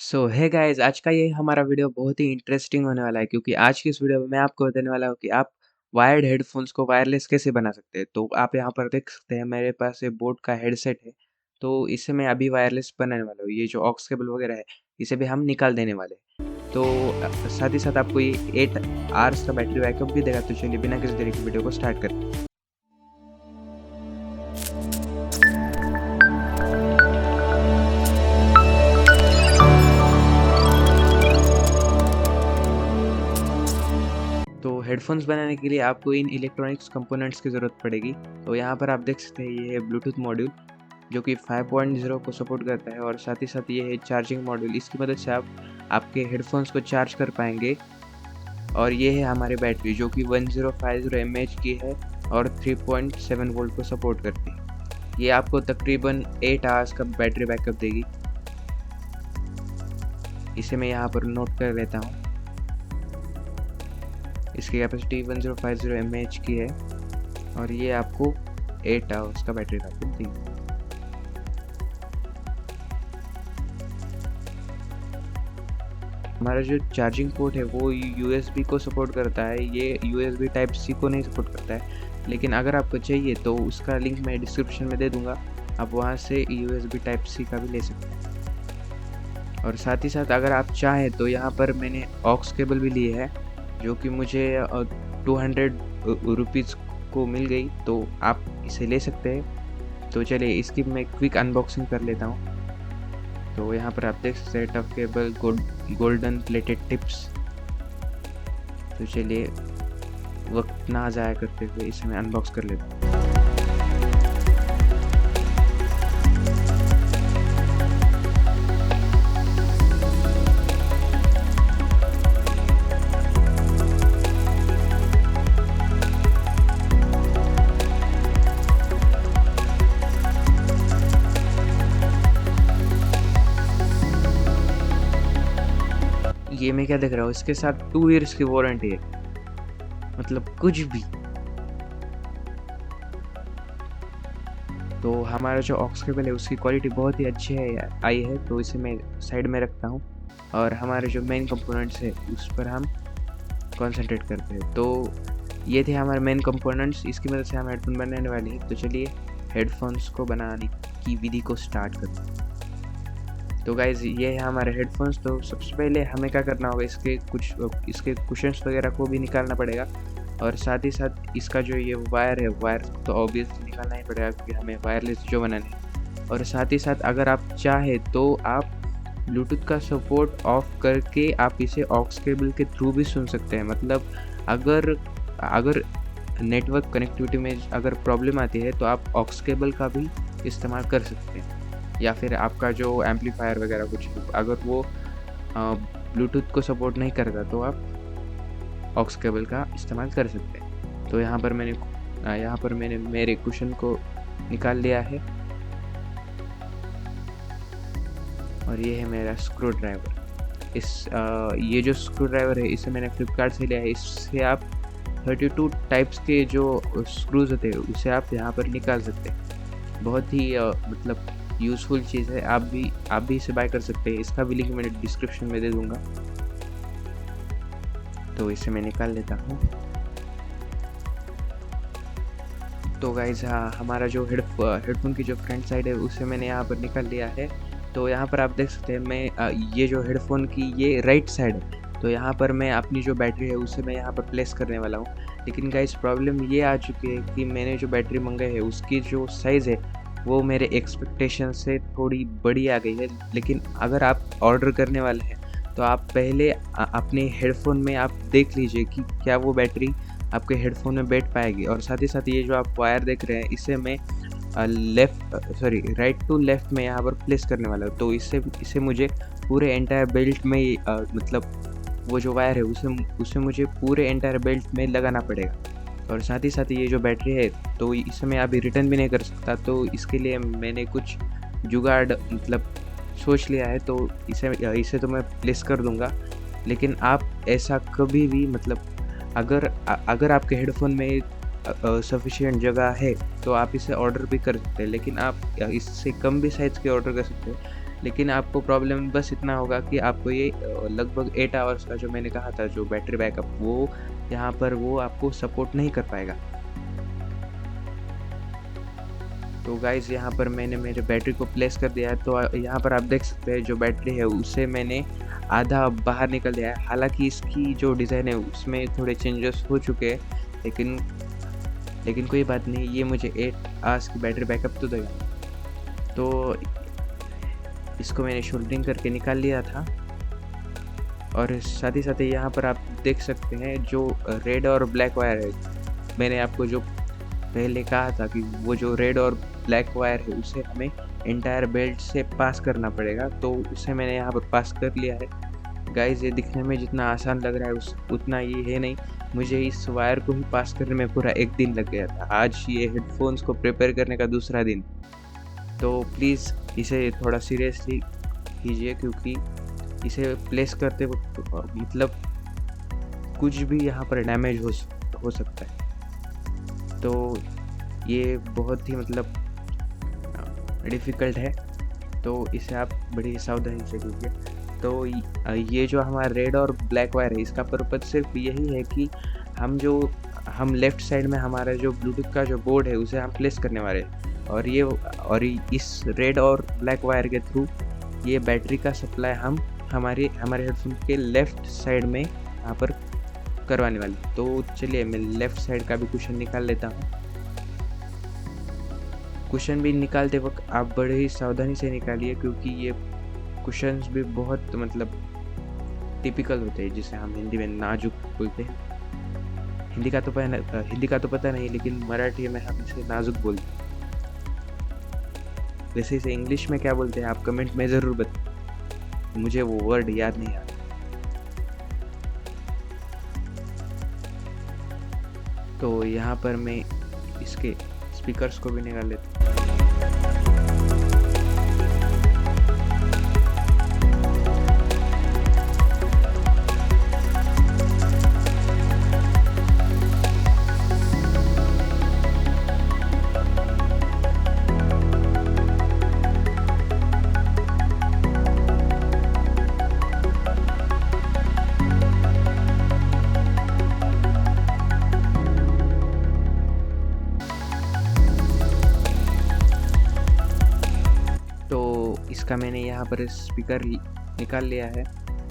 सो है गाइस, आज का ये हमारा वीडियो बहुत ही इंटरेस्टिंग होने वाला है क्योंकि आज की इस वीडियो में मैं आपको बताने वाला हूँ कि आप वायर्ड हेडफोन्स को वायरलेस कैसे बना सकते हैं। तो आप यहाँ पर देख सकते हैं मेरे पास ये बोट का हेडसेट है। तो इसे मैं अभी वायरलेस बनाने वाला हूँ। ये जो ऑक्स केबल वगैरह है इसे भी हम निकाल देने वाले हैं। तो साथ ही साथ आपको ये 8 आवर्स का बैटरी बैकअप भी देगा। तो चलिए बिना किसी देरी की वीडियो को स्टार्ट करते। तो हेडफ़ोन्स बनाने के लिए आपको इन इलेक्ट्रॉनिक्स कंपोनेंट्स की ज़रूरत पड़ेगी। तो यहाँ पर आप देख सकते हैं ये है ब्लूटूथ मॉड्यूल जो कि 5.0 को सपोर्ट करता है और साथ ही साथ ये है चार्जिंग मॉड्यूल। इसकी मदद से आप आपके हेडफ़ोन्स को चार्ज कर पाएंगे। और ये है हमारी बैटरी जो कि 1050 mAh की है और 3.7 वोल्ट को सपोर्ट करती है। ये आपको तकरीबन 8 आवर्स का बैटरी बैकअप देगी। इसे मैं यहाँ पर नोट कर लेता हूँ। इसकी कैपेसिटी 1050 mAh की है और ये आपको 8 आवर्स का बैटरी बैकअप देगी। हमारा जो चार्जिंग पोर्ट है वो USB को सपोर्ट करता है। ये USB टाइप C को नहीं सपोर्ट करता है, लेकिन अगर आपको चाहिए तो उसका लिंक मैं डिस्क्रिप्शन में दे दूँगा। आप वहाँ से USB टाइप C का भी ले सकते हैं। और साथ ही साथ अगर आप चाहें तो यहाँ पर मैंने ऑक्स केबल भी ली है जो कि मुझे 200 रुपीज़ को मिल गई, तो आप इसे ले सकते हैं। तो चलिए इसकी मैं क्विक अनबॉक्सिंग कर लेता हूँ। तो यहाँ पर आप देख सकते हैं tough cable golden plated tips. तो चलिए वक्त ना ज़ाया करते हुए इसे मैं अनबॉक्स कर लेता हूँ। ये मैं क्या देख रहा हूँ, इसके साथ 2 ईयर्स की वारंटी है। मतलब कुछ भी। तो हमारा जो ऑक्स केबल है उसकी क्वालिटी बहुत ही अच्छी है आई है, तो इसे मैं साइड में रखता हूँ और हमारे जो मेन कंपोनेंट्स है उस पर हम कंसंट्रेट करते हैं। तो ये थे हमारे मेन कंपोनेंट्स, इसकी मदद से हम हेडफोन बनाने वाले हैं। तो चलिए हेडफोन्स को बनाने की विधि को स्टार्ट करते हैं। तो गाइज़ ये है हमारे हेडफोन्स। तो सबसे पहले हमें क्या करना होगा, इसके कुशन्स वगैरह को भी निकालना पड़ेगा और साथ ही साथ इसका जो ये वायर है, वायर तो ऑब्वियसली निकालना ही पड़ेगा क्योंकि हमें वायरलेस जो बनानी है। और साथ ही साथ अगर आप चाहे तो आप ब्लूटूथ का सपोर्ट ऑफ करके आप इसे ऑक्स केबल के थ्रू भी सुन सकते हैं। मतलब अगर नेटवर्क कनेक्टिविटी में अगर प्रॉब्लम आती है तो आप ऑक्स केबल का भी इस्तेमाल कर सकते हैं, या फिर आपका जो एम्पलीफायर वगैरह कुछ अगर वो ब्लूटूथ को सपोर्ट नहीं करता तो आप ऑक्स केबल का इस्तेमाल कर सकते हैं। तो यहाँ पर मैंने मेरे कुशन को निकाल लिया है और ये है मेरा स्क्रू ड्राइवर। ये जो स्क्रू ड्राइवर है इसे मैंने फ्लिपकार्ट से लिया है। इससे आप 32 टाइप्स के जो स्क्रूज होते हैं उसे आप यहाँ पर निकाल सकते हैं। बहुत ही मतलब यूज़फुल चीज़ है। आप भी इसे बाय कर सकते हैं। इसका भी लिंक मैंने डिस्क्रिप्शन में दे दूँगा। तो इसे मैं निकाल लेता हूँ। तो गाइज़ हमारा जो हेडफोन की जो फ्रंट साइड है उसे मैंने यहाँ पर निकाल लिया है। तो यहाँ पर आप देख सकते हैं ये जो हेडफोन की ये राइट साइड है। तो यहाँ पर मैं अपनी जो बैटरी है उसे मैं यहाँ पर प्लेस करने वाला हूँ। लेकिन गाइज़ प्रॉब्लम ये आ चुकी है कि मैंने जो बैटरी मंगाई है उसकी जो साइज़ है वो मेरे एक्सपेक्टेशन से थोड़ी बड़ी आ गई है। लेकिन अगर आप ऑर्डर करने वाले हैं तो आप पहले अपने हेडफोन में आप देख लीजिए कि क्या वो बैटरी आपके हेडफोन में बैठ पाएगी। और साथ ही साथ ये जो आप वायर देख रहे हैं इसे मैं राइट टू लेफ़्ट में यहाँ पर प्लेस करने वाला हूँ। तो इसे मुझे पूरे एंटायर बेल्ट में मतलब वो जो वायर है उसे मुझे पूरे एंटायर बेल्ट में लगाना पड़ेगा। और साथ ही साथ ये जो बैटरी है तो इसे मैं अभी रिटर्न भी नहीं कर सकता। तो इसके लिए मैंने कुछ जुगाड़ मतलब सोच लिया है। तो इसे तो मैं प्लेस कर दूंगा। लेकिन आप ऐसा कभी भी मतलब अगर आपके हेडफोन में सफिशिएंट जगह है तो आप इसे ऑर्डर भी कर सकते हैं। लेकिन आप इससे कम भी साइज़ के ऑर्डर कर सकते हैं। लेकिन आपको प्रॉब्लम बस इतना होगा कि आपको ये लगभग 8 आवर्स का जो मैंने कहा था जो बैटरी बैकअप, वो यहाँ पर वो आपको सपोर्ट नहीं कर पाएगा। तो गाइज़ यहाँ पर मैंने मेरे बैटरी को प्लेस कर दिया है। तो यहाँ पर आप देख सकते हैं जो बैटरी है उसे मैंने आधा बाहर निकल दिया है। हालांकि इसकी जो डिज़ाइन है उसमें थोड़े चेंजेस हो चुके हैं, लेकिन कोई बात नहीं, ये मुझे 8 आवर्स की बैटरी बैकअप तो देगा। तो इसको मैंने शोल्डरिंग करके निकाल लिया था। और साथ ही यहाँ पर आप देख सकते हैं जो रेड और ब्लैक वायर है, मैंने आपको जो पहले कहा था कि वो जो रेड और ब्लैक वायर है उसे हमें एंटायर बेल्ट से पास करना पड़ेगा। तो उसे मैंने यहाँ पर पास कर लिया है। गाइस, ये दिखने में जितना आसान लग रहा है उतना ये है नहीं। मुझे इस वायर को ही पास करने में पूरा 1 दिन लग गया था। आज ये हेडफोन्स को प्रिपेयर करने का दूसरा दिन। तो प्लीज़ इसे थोड़ा सीरियसली कीजिए, क्योंकि इसे प्लेस करते वक्त मतलब कुछ भी यहाँ पर डैमेज हो सकता है। तो ये बहुत ही मतलब डिफ़िकल्ट है, तो इसे आप बड़ी सावधानी से कीजिए। तो ये जो हमारा रेड और ब्लैक वायर है, इसका पर्पज़ सिर्फ यही है कि हम लेफ़्ट साइड में हमारा जो ब्लूटूथ का जो बोर्ड है उसे हम प्लेस करने वाले हैं। और इस रेड और ब्लैक वायर के थ्रू ये बैटरी का सप्लाई हम हमारे हेडफोन के लेफ़्ट साइड में यहाँ पर करवाने वाली। तो चलिए मैं लेफ़्ट साइड का भी कुशन निकाल लेता हूँ। कुशन भी निकालते वक्त आप बड़े ही सावधानी से निकालिए, क्योंकि ये कुशन्स भी बहुत मतलब टिपिकल होते हैं, जिसे हम हिंदी में नाजुक बोलते हैं। हिंदी का तो पता नहीं, लेकिन मराठी में हम इसे नाजुक बोलते हैं। वैसे इसे इंग्लिश में क्या बोलते हैं आप कमेंट में ज़रूर बताएं, मुझे वो वर्ड याद नहीं आता। तो यहाँ पर मैं इसके स्पीकर्स को भी निकाल लेता हूँ। इसका मैंने यहाँ पर स्पीकर निकाल लिया है।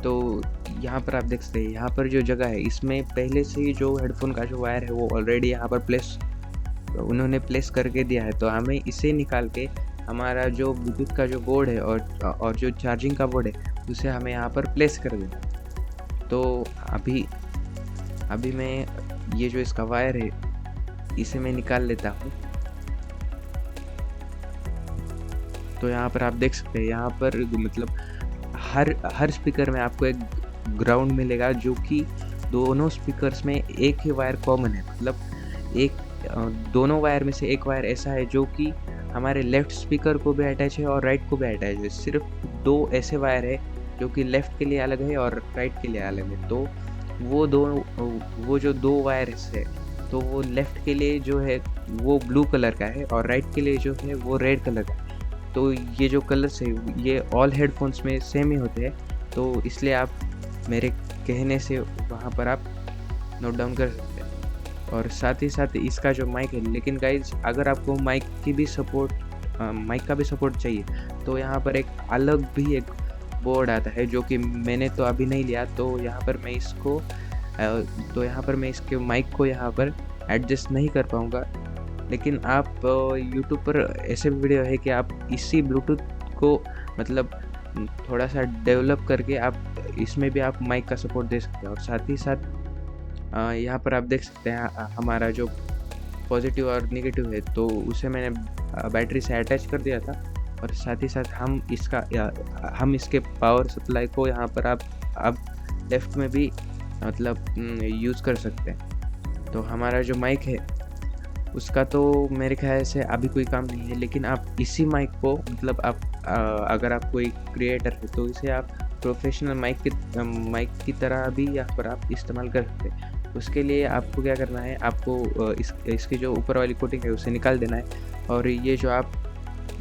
तो यहाँ पर आप देख सकते हैं, यहाँ पर जो जगह है इसमें पहले से ही जो हेडफोन का जो वायर है वो ऑलरेडी यहाँ पर उन्होंने प्लेस करके दिया है। तो हमें इसे निकाल के हमारा जो ब्लूटूथ का जो बोर्ड है और जो चार्जिंग का बोर्ड है उसे हमें यहाँ पर प्लेस कर देना। तो अभी मैं ये जो इसका वायर है इसे मैं निकाल लेता हूँ। तो यहाँ पर आप देख सकते हैं, यहाँ पर मतलब हर स्पीकर में आपको एक ग्राउंड मिलेगा, जो कि दोनों स्पीकर्स में एक ही वायर कॉमन है। मतलब दोनों वायर में से एक वायर ऐसा है जो कि हमारे लेफ़्ट स्पीकर को भी अटैच है और राइट को भी अटैच है। सिर्फ 2 ऐसे वायर है जो कि लेफ़्ट के लिए अलग है और राइट के लिए अलग है। तो वो जो 2 वायर्स है, तो वो लेफ़्ट के लिए जो है वो ब्लू कलर का है और राइट के लिए जो है वो रेड कलर का है। तो ये जो कलर्स है ये ऑल हेडफोन्स में सेम ही होते हैं, तो इसलिए आप मेरे कहने से वहाँ पर आप नोट डाउन कर सकते हैं। और साथ ही साथ इसका जो माइक है, लेकिन गाइज अगर आपको माइक का भी सपोर्ट चाहिए तो यहाँ पर एक अलग भी एक बोर्ड आता है, जो कि मैंने तो अभी नहीं लिया। तो यहाँ पर मैं इसके माइक को यहाँ पर एडजस्ट नहीं कर पाऊँगा। लेकिन आप YouTube पर ऐसे वीडियो है कि आप इसी ब्लूटूथ को मतलब थोड़ा सा डेवलप करके आप इसमें भी आप माइक का सपोर्ट दे सकते हैं। और साथ ही साथ यहाँ पर आप देख सकते हैं हमारा जो पॉजिटिव और नेगेटिव है, तो उसे मैंने बैटरी से अटैच कर दिया था। और साथ ही साथ हम इसके पावर सप्लाई को यहाँ पर आप लेफ़्ट में भी मतलब यूज़ कर सकते हैं। तो हमारा जो माइक है उसका तो मेरे ख्याल से अभी कोई काम नहीं है, लेकिन आप इसी माइक को मतलब अगर आप कोई क्रिएटर है तो इसे आप प्रोफेशनल माइक की तरह भी यहाँ पर आप इस्तेमाल कर सकते हैं। उसके लिए आपको क्या करना है, आपको इसकी जो ऊपर वाली कोटिंग है उसे निकाल देना है। और ये जो आप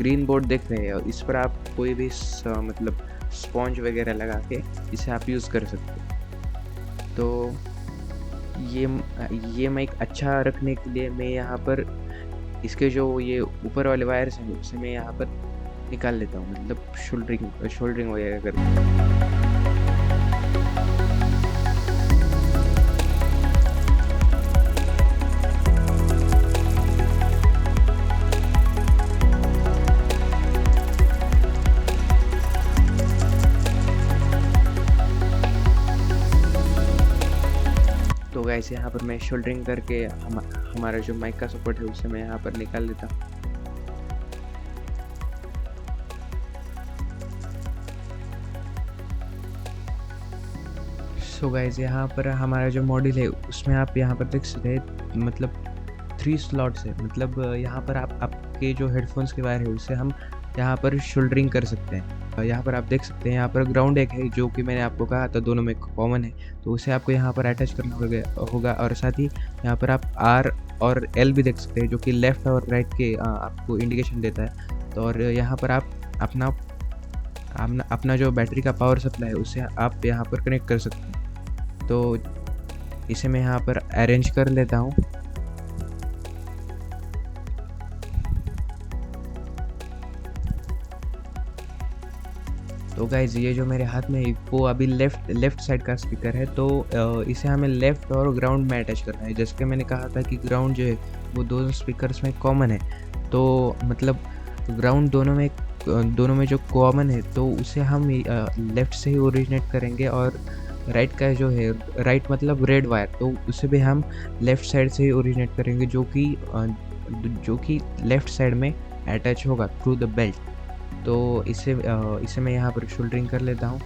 ग्रीन बोर्ड देख रहे हो, इस पर आप कोई भी मतलब स्पॉन्ज वगैरह लगा के इसे आप यूज़ कर सकते हो। तो ये माइक अच्छा रखने के लिए मैं यहाँ पर इसके जो ये ऊपर वाले वायर्स हैं उसे मैं यहाँ पर निकाल लेता हूँ, मतलब शोल्डरिंग वगैरह करके। तो गाइस यहाँ पर मैं शोल्डरिंग करके हमारा जो माइक का सपोर्ट है उसे मैं यहाँ पर निकाल लेता हूँ। सो गाइस यहाँ पर हमारा जो मॉड्यूल है उसमें आप यहाँ पर देख सकते हैं, मतलब 3 स्लॉट्स है, मतलब यहाँ पर आप आपके जो हेडफोन्स के वायर है उसे हम यहाँ पर शोल्डरिंग कर सकते हैं। यहाँ पर आप देख सकते हैं यहाँ पर ग्राउंड एक है जो कि मैंने आपको कहा था दोनों में कॉमन है, तो उसे आपको यहाँ पर अटैच करना होगा। और साथ ही यहाँ पर आप आर और एल भी देख सकते हैं जो कि लेफ़्ट और राइट के आपको इंडिकेशन देता है। तो और यहाँ पर आप अपना जो बैटरी का पावर सप्लाई है उसे आप यहाँ पर कनेक्ट कर सकते हैं। तो इसे मैं यहाँ पर अरेंज कर लेता हूँ। तो गाइज ये जो मेरे हाथ में वो अभी लेफ़्ट साइड का स्पीकर है, तो इसे हमें लेफ़्ट और ग्राउंड में अटैच करना है। जैसे कि मैंने कहा था कि ग्राउंड जो है वो दोनों स्पीकर्स में कॉमन है, तो मतलब ग्राउंड दोनों में जो कॉमन है तो उसे हम लेफ़्ट से ही ओरिजिनेट करेंगे, और राइट का जो है राइट मतलब रेड वायर, तो उसे भी हम लेफ़्ट साइड से ही ओरिजिनेट करेंगे जो कि लेफ़्ट साइड में अटैच होगा थ्रू द बेल्ट। तो इसे मैं यहाँ पर शोल्डरिंग कर लेता हूँ।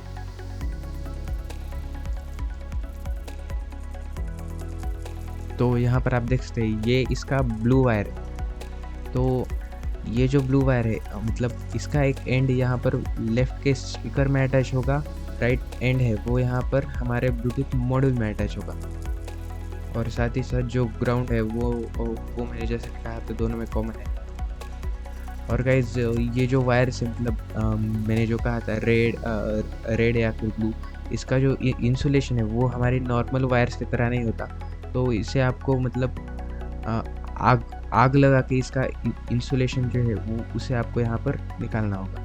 तो यहाँ पर आप देख सकते हैं ये इसका ब्लू वायर है। तो ये जो ब्लू वायर है मतलब इसका एक एंड यहाँ पर लेफ़्ट के स्पीकर में अटैच होगा, राइट एंड है वो यहाँ पर हमारे ब्लूटूथ मॉड्यूल में अटैच होगा। और साथ ही साथ जो ग्राउंड है वो मैंने जैसे कहा तो दोनों में कॉमन है। और गाइज ये जो वायर्स है मतलब मैंने जो कहा था रेड या फिर ब्लू, इसका जो इंसुलेशन है वो हमारी नॉर्मल वायर्स की तरह नहीं होता। तो इसे आपको मतलब आग लगा के इसका इंसुलेशन जो है वो उसे आपको यहाँ पर निकालना होगा।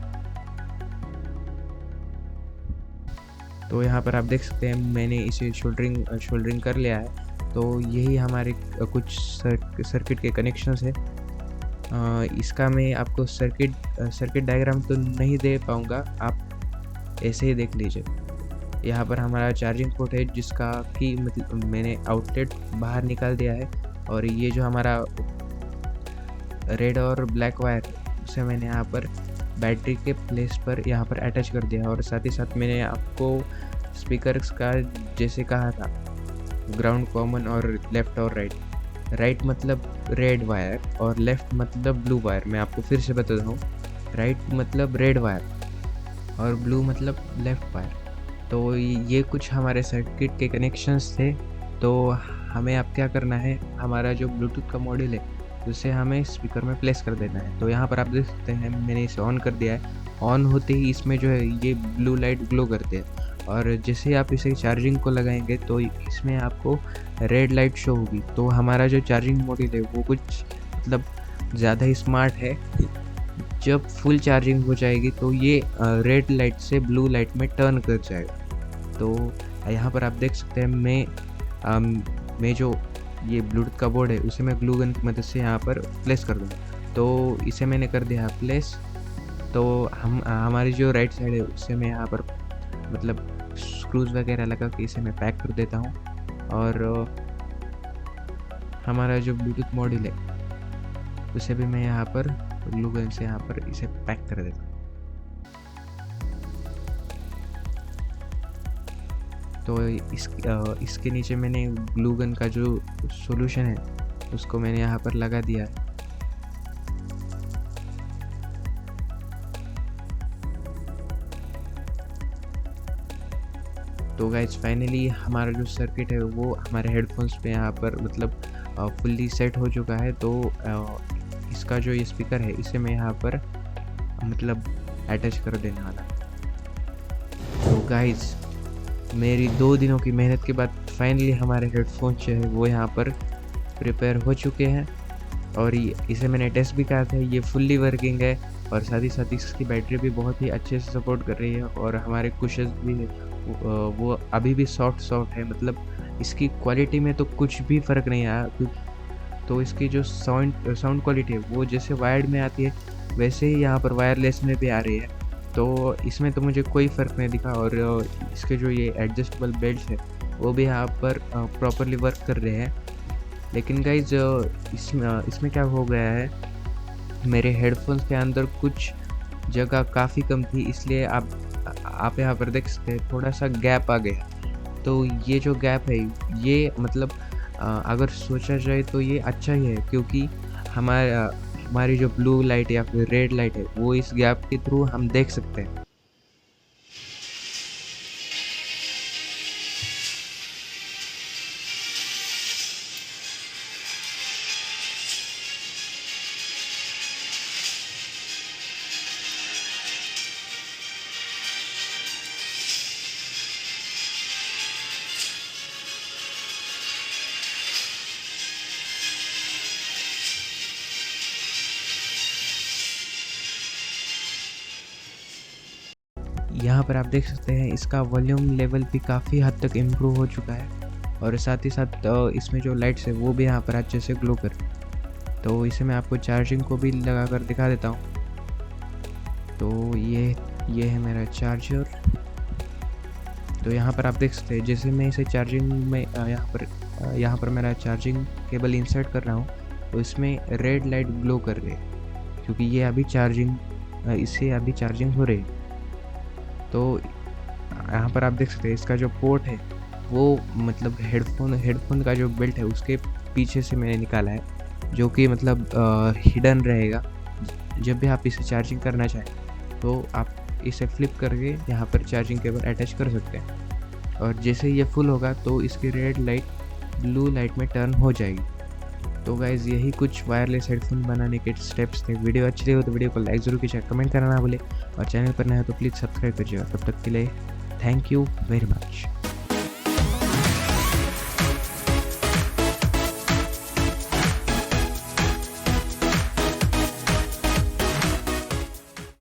तो यहाँ पर आप देख सकते हैं मैंने इसे शोल्डरिंग कर लिया है। तो यही हमारे कुछ सर्किट के कनेक्शंस है। इसका मैं आपको सर्किट डायग्राम तो नहीं दे पाऊँगा, आप ऐसे ही देख लीजिए। यहाँ पर हमारा चार्जिंग पोर्ट है जिसका कि मतलब मैंने आउटलेट बाहर निकाल दिया है, और ये जो हमारा रेड और ब्लैक वायर है उसे मैंने यहाँ पर बैटरी के प्लेस पर यहाँ पर अटैच कर दिया। और साथ ही साथ मैंने आपको स्पीकर्स का जैसे कहा था ग्राउंड कॉमन और लेफ़्ट और राइट मतलब रेड वायर और लेफ़्ट मतलब ब्लू वायर। मैं आपको फिर से बता दूँ, राइट मतलब रेड वायर और ब्लू मतलब लेफ़्ट वायर। तो ये कुछ हमारे सर्किट के कनेक्शंस थे। तो हमें अब क्या करना है, हमारा जो ब्लूटूथ का मॉड्यूल है उसे हमें स्पीकर में प्लेस कर देना है। तो यहाँ पर आप देख सकते हैं मैंने इसे ऑन कर दिया है। ऑन होते ही इसमें जो है ये ब्लू लाइट ग्लो करते हैं, और जैसे आप इसे चार्जिंग को लगाएंगे तो इसमें आपको रेड लाइट शो होगी। तो हमारा जो चार्जिंग मॉड्यूल है वो कुछ मतलब ज़्यादा ही स्मार्ट है। जब फुल चार्जिंग हो जाएगी तो ये रेड लाइट से ब्लू लाइट में टर्न कर जाएगा। तो यहाँ पर आप देख सकते हैं मैं जो ये ब्लूटूथ का बोर्ड है उसे मैं ग्लू गन की मदद से यहाँ पर प्लेस कर दूँगा। तो इसे मैंने कर दिया प्लेस। तो हमारी जो राइट साइड है उसे मैं यहाँ पर मतलब स्क्रूज वगैरह लगा के इसे मैं पैक कर देता हूँ, और हमारा जो ब्लूटूथ मॉड्यूल है उसे भी मैं यहाँ पर ग्लू गन से यहाँ पर इसे पैक कर देता हूँ। तो इसके नीचे मैंने ग्लू गन का जो सॉल्यूशन है उसको मैंने यहाँ पर लगा दिया है। तो गाइज फाइनली हमारा जो सर्किट है वो हमारे हेडफोन्स पे यहाँ पर मतलब फुल्ली सेट हो चुका है। तो इसका जो ये स्पीकर है इसे मैं यहाँ पर मतलब अटैच कर देने वाला। तो गाइस मेरी 2 दिनों की मेहनत के बाद फाइनली हमारे हेडफोन जो है वो यहाँ पर प्रिपेयर हो चुके हैं और इसे मैंने टेस्ट भी करा था, ये फुल्ली वर्किंग है और साथ ही साथ इसकी बैटरी भी बहुत ही अच्छे से सपोर्ट कर रही है और हमारे कुशन्स भी वो अभी भी सॉफ्ट है, मतलब इसकी क्वालिटी में तो कुछ भी फ़र्क नहीं आया। तो इसकी जो साउंड क्वालिटी है वो जैसे वायर्ड में आती है वैसे ही यहाँ पर वायरलेस में भी आ रही है, तो इसमें तो मुझे कोई फ़र्क नहीं दिखा। और इसके जो ये एडजस्टेबल बेल्ट्स है वो भी यहाँ पर प्रॉपरली वर्क कर रहे हैं। लेकिन गाइज इसमें क्या हो गया है, मेरे हेडफोन्स के अंदर कुछ जगह काफ़ी कम थी, इसलिए आप यहाँ पर देख सकते हैं थोड़ा सा गैप आ गया। तो ये जो गैप है ये मतलब अगर सोचा जाए तो ये अच्छा ही है, क्योंकि हमारी जो ब्लू लाइट या फिर रेड लाइट है वो इस गैप के थ्रू हम देख सकते हैं। यहाँ पर आप देख सकते हैं इसका वॉल्यूम लेवल भी काफ़ी हद तक इम्प्रूव हो चुका है और साथ ही साथ इसमें जो लाइट्स है वो भी यहाँ पर अच्छे से ग्लो कर। तो इसे मैं आपको चार्जिंग को भी लगा कर दिखा देता हूँ। तो ये है मेरा चार्जर। तो यहाँ पर आप देख सकते हैं जैसे मैं इसे चार्जिंग में यहाँ पर मेरा चार्जिंग केबल इंसर्ट कर रहा हूँ तो इसमें रेड लाइट ग्लो कर रही है, क्योंकि ये अभी इससे अभी चार्जिंग हो रही है। तो यहाँ पर आप देख सकते हैं इसका जो पोर्ट है वो मतलब हेडफोन का जो बेल्ट है उसके पीछे से मैंने निकाला है, जो कि मतलब हिडन रहेगा। जब भी आप इसे चार्जिंग करना चाहें तो आप इसे फ्लिप करके यहाँ पर चार्जिंग केबल अटैच कर सकते हैं और जैसे ये फुल होगा तो इसकी रेड लाइट ब्लू लाइट में टर्न हो जाएगी। तो गाइज़ यही कुछ वायरलेस हेडफोन बनाने के स्टेप्स थे। वीडियो अच्छी लगी हो तो वीडियो को लाइक ज़रूर कीजिए, कमेंट करना ना भूले और चैनल पर नया हो तो प्लीज़ सब्सक्राइब करिएगा। तब तक के लिए थैंक यू वेरी मच।